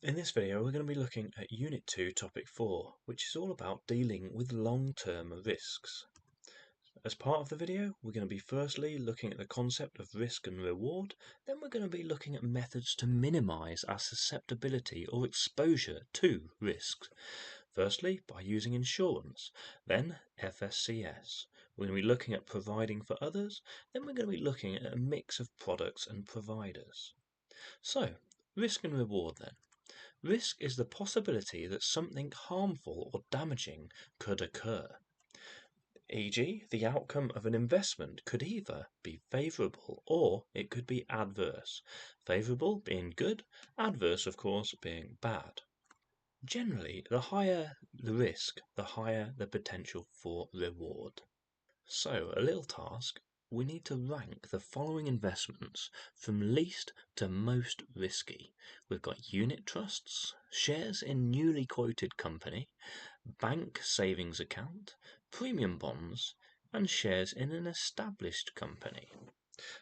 In this video, we're going to be looking at Unit 2, Topic 4, which is all about dealing with long-term risks. As part of the video, we're going to be firstly looking at the concept of risk and reward, then we're going to be looking at methods to minimize our susceptibility or exposure to risks. Firstly, by using insurance, then FSCS. We're going to be looking at providing for others, then we're going to be looking at a mix of products and providers. So, risk and reward then. Risk is the possibility that something harmful or damaging could occur. E.g., the outcome of an investment could either be favourable or it could be adverse. Favourable being good, adverse, of course, being bad. Generally, the higher the risk, the higher the potential for reward. So, a little task. We need to rank the following investments from least to most risky. We've got unit trusts, shares in newly quoted company, bank savings account, premium bonds, and shares in an established company.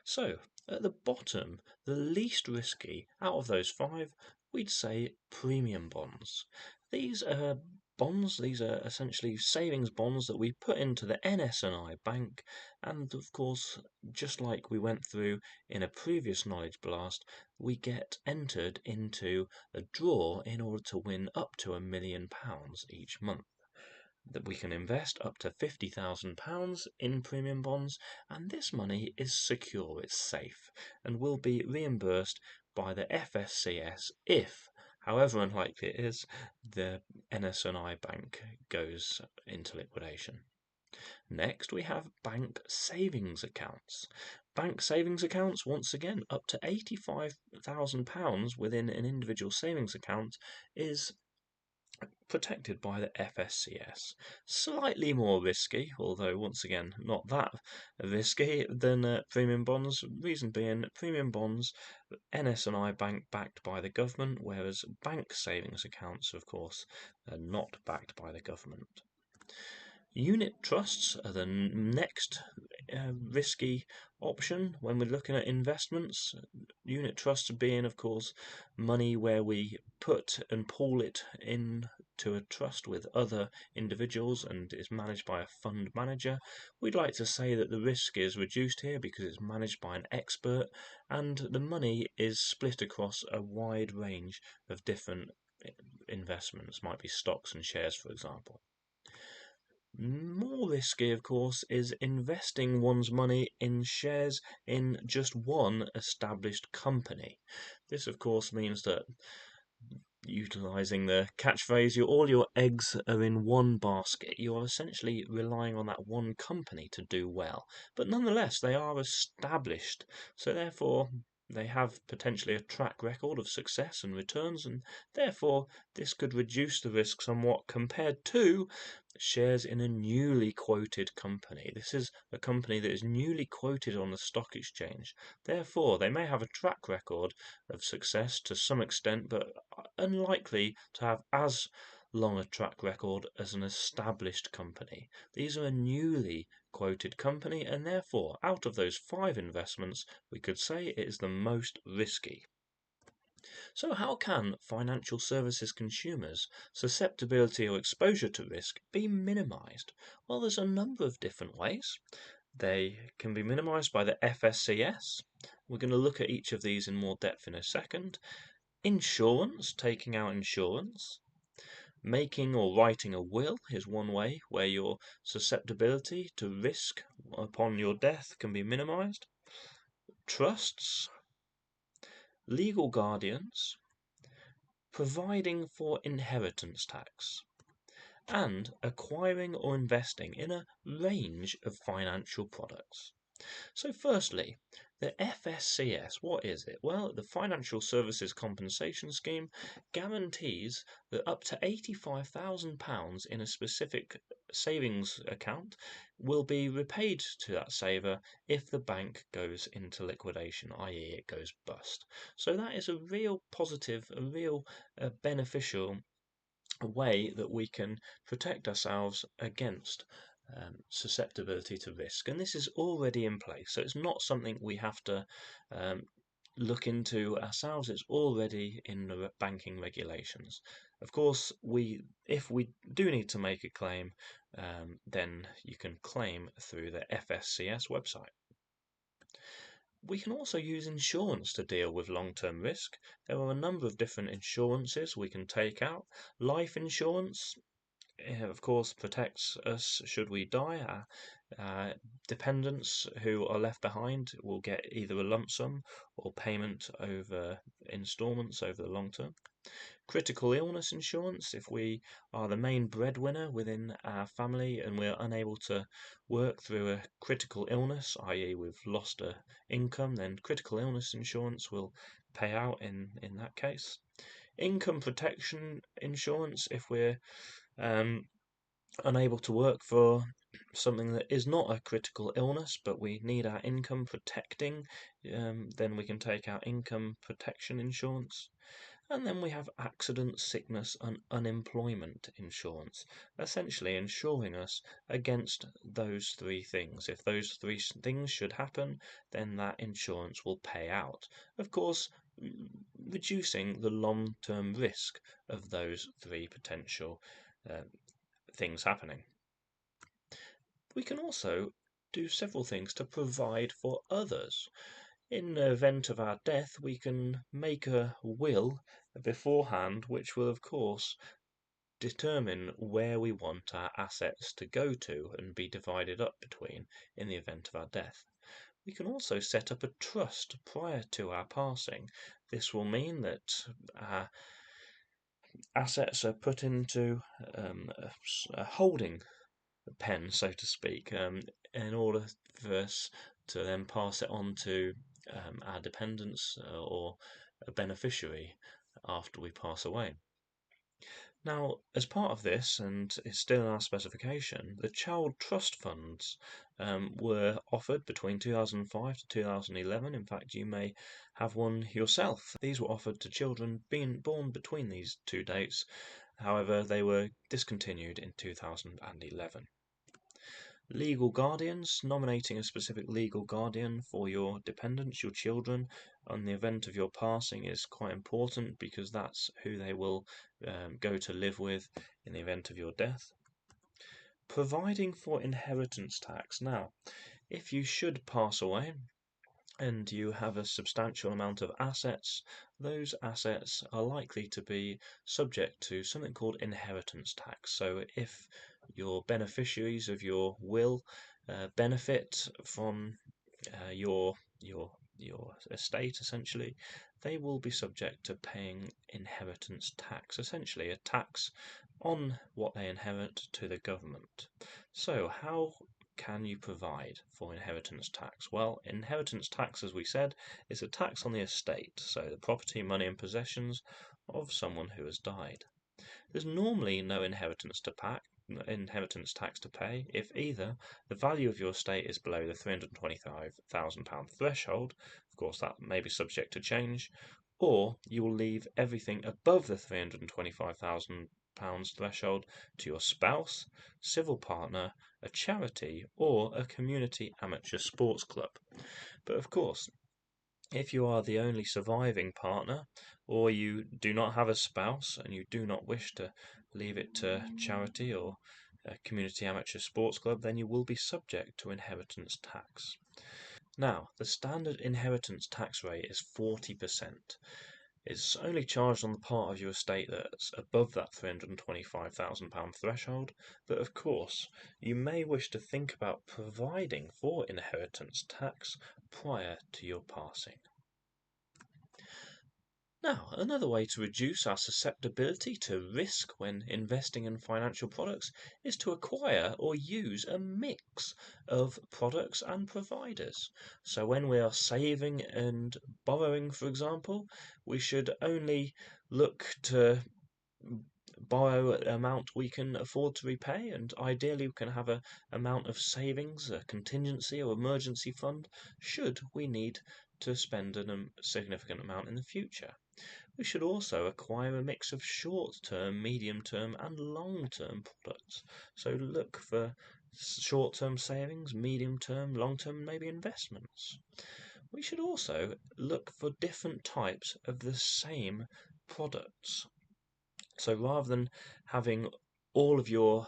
So, at the bottom, the least risky out of those five, we'd say premium bonds. These are bonds, these are essentially savings bonds that we put into the NS&I bank, and of course, just like we went through in a previous knowledge blast, we get entered into a draw in order to win up to £1 million each month. That we can invest up to £50,000 in premium bonds, and this money is secure, it's safe, and will be reimbursed by the FSCS if, however unlikely it is, the NS&I bank goes into liquidation. Next, we have bank savings accounts. Bank savings accounts, once again, up to £85,000 within an individual savings account is protected by the FSCS. Slightly more risky, although once again not that risky than premium bonds. Reason being, premium bonds, NS&I bank backed by the government, whereas bank savings accounts, of course, are not backed by the government. Unit trusts are the next risky option when we're looking at investments. Unit trusts being, of course, money where we put and pool it into a trust with other individuals and is managed by a fund manager. We'd like to say that the risk is reduced here because it's managed by an expert and the money is split across a wide range of different investments, might be stocks and shares, for example. More risky, of course, is investing one's money in shares in just one established company. This, of course, means that, utilising the catchphrase, all your eggs are in one basket. You are essentially relying on that one company to do well. But nonetheless, they are established, so therefore they have potentially a track record of success and returns, and therefore this could reduce the risk somewhat compared to shares in a newly quoted company. This is a company that is newly quoted on the stock exchange. Therefore, they may have a track record of success to some extent, but unlikely to have as long a track record as an established company. These are a newly quoted company, and therefore, out of those five investments, we could say it is the most risky. So how can financial services consumers' susceptibility or exposure to risk be minimised? Well, there's a number of different ways. They can be minimised by the FSCS. We're going to look at each of these in more depth in a second. Insurance, taking out insurance. Making or writing a will is one way where your susceptibility to risk upon your death can be minimised. Trusts, legal guardians, providing for inheritance tax, and acquiring or investing in a range of financial products. So firstly, the FSCS, what is it? Well, the Financial Services Compensation Scheme guarantees that up to £85,000 in a specific savings account will be repaid to that saver if the bank goes into liquidation, i.e. it goes bust. So that is a real positive, a real beneficial way that we can protect ourselves against susceptibility to risk, and this is already in place, so it's not something we have to look into ourselves, it's already in the banking regulations. Of course, if we do need to make a claim, then you can claim through the FSCS website. We can also use insurance to deal with long-term risk. There are a number of different insurances we can take out. Life insurance, of course, protects us should we die. Our dependents who are left behind will get either a lump sum or payment over installments over the long term. Critical illness insurance, if we are the main breadwinner within our family and we're unable to work through a critical illness, i.e. we've lost a income, then critical illness insurance will pay out in that case. Income protection insurance, if we're unable to work for something that is not a critical illness, but we need our income protecting, then we can take out income protection insurance. And then we have accident, sickness, and unemployment insurance, essentially insuring us against those three things. If those three things should happen, then that insurance will pay out. Of course, reducing the long-term risk of those three potential things happening. We can also do several things to provide for others. In the event of our death, we can make a will beforehand, which will, of course, determine where we want our assets to go to and be divided up between in the event of our death. We can also set up a trust prior to our passing. This will mean that our assets are put into a holding pen, so to speak, in order for us to then pass it on to our dependents or a beneficiary after we pass away. Now, as part of this, and it's still in our specification, the child trust funds were offered between 2005 to 2011. In fact, you may have one yourself. These were offered to children being born between these two dates. However, they were discontinued in 2011. Legal guardians, nominating a specific legal guardian for your dependents, your children, on the event of your passing is quite important because that's who they will go to live with in the event of your death. Providing for inheritance tax. Now, if you should pass away and you have a substantial amount of assets, those assets are likely to be subject to something called inheritance tax. So if your beneficiaries of your will benefit from your estate, essentially, they will be subject to paying inheritance tax, essentially a tax on what they inherit to the government. So how can you provide for inheritance tax? Well, inheritance tax, as we said, is a tax on the estate, so the property, money and possessions of someone who has died. There's normally no inheritance tax to pay if either the value of your estate is below the £325,000 threshold, of course that may be subject to change, or you will leave everything above the £325,000 threshold to your spouse, civil partner, a charity, or a community amateur sports club. But of course, if you are the only surviving partner, or you do not have a spouse and you do not wish to leave it to charity or a community amateur sports club, then you will be subject to inheritance tax. Now, the standard inheritance tax rate is 40%. It's only charged on the part of your estate that's above that £325,000 threshold, but of course, you may wish to think about providing for inheritance tax prior to your passing. Now, another way to reduce our susceptibility to risk when investing in financial products is to acquire or use a mix of products and providers. So when we are saving and borrowing, for example, we should only look to borrow an amount we can afford to repay, and ideally we can have an amount of savings, a contingency or emergency fund, should we need to spend a significant amount in the future. We should also acquire a mix of short-term, medium-term and long-term products. So look for short-term savings, medium-term, long-term, maybe investments. we should also look for different types of the same products. So rather than having all of your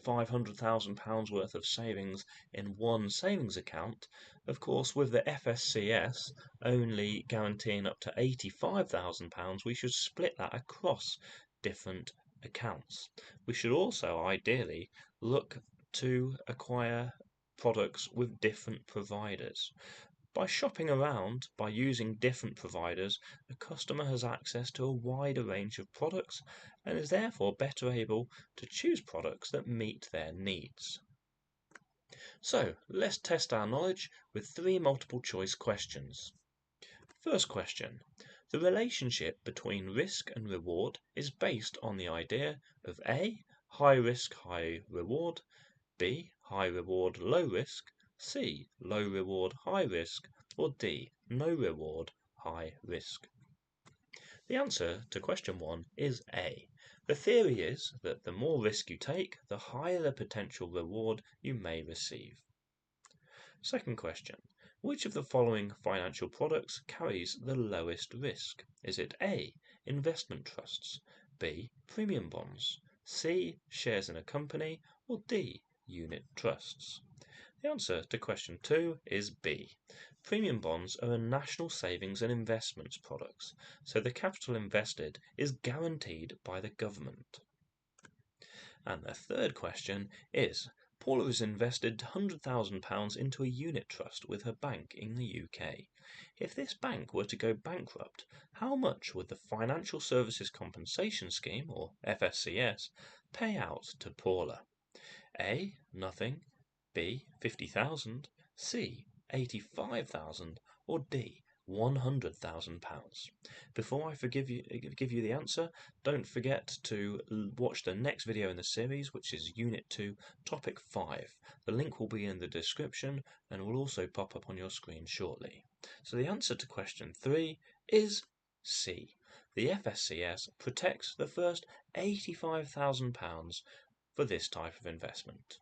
£500,000 worth of savings in one savings account, of course, with the FSCS only guaranteeing up to £85,000, we should split that across different accounts. We should also ideally look to acquire products with different providers. By shopping around, by using different providers, the customer has access to a wider range of products and is therefore better able to choose products that meet their needs. So, let's test our knowledge with 3 multiple choice questions. First question. The relationship between risk and reward is based on the idea of A. High risk, high reward, B. High reward, low risk, C. Low reward, high risk, or D. No reward, high risk. The answer to question 1 is A. The theory is that the more risk you take, the higher the potential reward you may receive. Second question. Which of the following financial products carries the lowest risk? Is it A. Investment trusts, B. Premium bonds, C. Shares in a company, or D. Unit trusts? The answer to question 2 is B. Premium bonds are a national savings and investments products, so the capital invested is guaranteed by the government. And the third question is, Paula has invested £100,000 into a unit trust with her bank in the UK. If this bank were to go bankrupt, how much would the Financial Services Compensation Scheme, or FSCS, pay out to Paula? A. Nothing, B. 50,000, C. 85,000, or D. £100,000. Before I give you the answer, don't forget to watch the next video in the series, which is Unit 2, Topic 5. The link will be in the description and will also pop up on your screen shortly. So the answer to question 3 is C. The FSCS protects the first £85,000 for this type of investment.